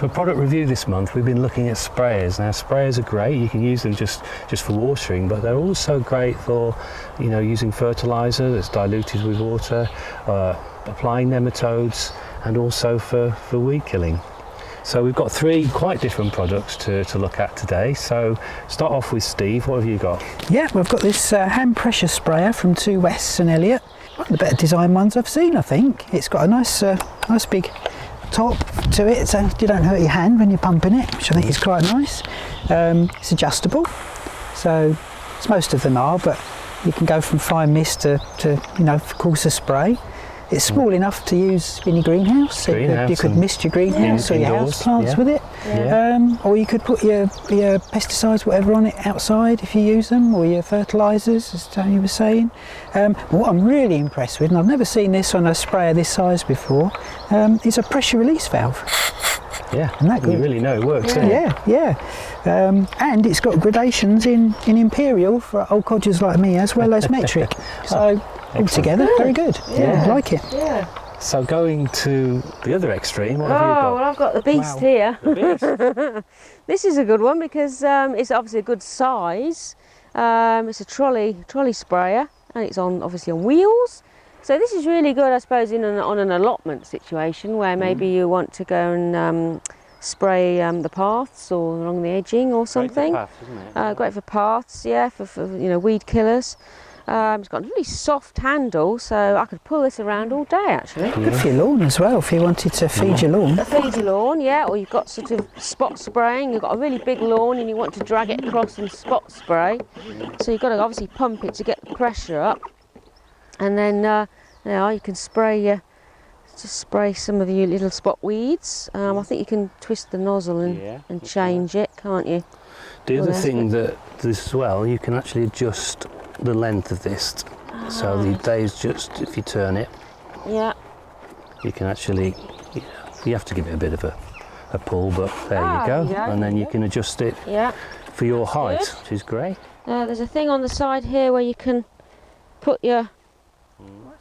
For product review this month, we've been looking at sprayers. Now, sprayers are great. You can use them just for watering, but they're also great for, using fertilizer that's diluted with water, applying nematodes, and also for weed killing. So we've got 3 quite different products to look at today. So start off with Steve. What have you got? Yeah, we've got this hand pressure sprayer from 2 West and Elliott. One of the better design ones I've seen, I think. It's got a nice big top to it, so you don't hurt your hand when you're pumping it, which I think is quite nice. It's adjustable, so as most of them are, but you can go from fine mist to coarser spray. It's small enough to use in your greenhouse. So you could mist your greenhouse or your house plants with it. Yeah. Or you could put your pesticides, whatever, on it outside if you use them, or your fertilisers, as Tony was saying. What I'm really impressed with, and I've never seen this on a sprayer this size before, is a pressure release valve. Yeah, and you really know it works, don't you? Yeah. And it's got gradations in Imperial for old codgers like me, as well as metric. So altogether, very good. Yeah, I like it. Yeah. So going to the other extreme, what have you got? Well, I've got the Beast here. The Beast. This is a good one because it's obviously a good size. It's a trolley sprayer, and it's obviously on wheels. So this is really good, I suppose, on an allotment situation where maybe you want to go and spray the paths or along the edging or something. Great for paths, isn't it? Great for paths, yeah, for weed killers. It's got a really soft handle, so I could pull this around all day actually. Good for your lawn as well, if you wanted to feed your lawn. Feed your lawn, yeah, or you've got sort of spot spraying, you've got a really big lawn and you want to drag it across and spot spray. So you've got to obviously pump it to get the pressure up. And then you can spray some of your little spot weeds. I think you can twist the nozzle and change it, can't you? The other thing that this as well, you can actually adjust the length of this. So the days, just if you turn it, you can actually, you have to give it a bit of a pull, but there you go. And then you can adjust it for your height, which is great. There's a thing on the side here where you can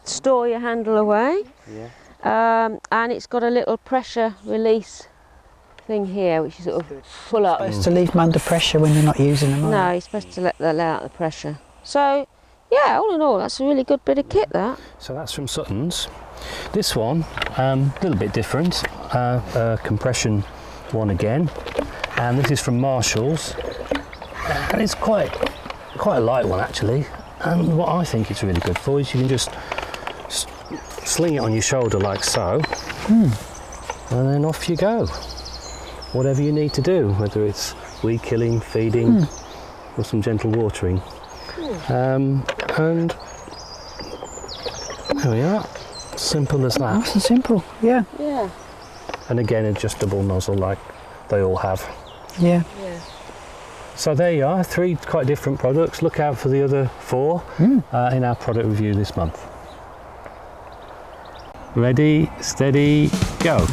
store your handle away. And it's got a little pressure release thing here, which is sort of full up. You're supposed to leave them under pressure when you're not using them. No, you're supposed to let out the pressure. So, yeah, all in all, that's a really good bit of kit, that. So that's from Sutton's. This one, a little bit different, compression one again, and this is from Marshall's, and it's quite a light one actually. And what I think it's really good for is you can just sling it on your shoulder like so, and then off you go. Whatever you need to do, whether it's weed killing, feeding, or some gentle watering. And there we are, simple as that. Nice and simple, yeah. And again, adjustable nozzle like they all have. Yeah. So there you are, 3 quite different products. Look out for the other 4 in our product review this month. Ready, steady, go.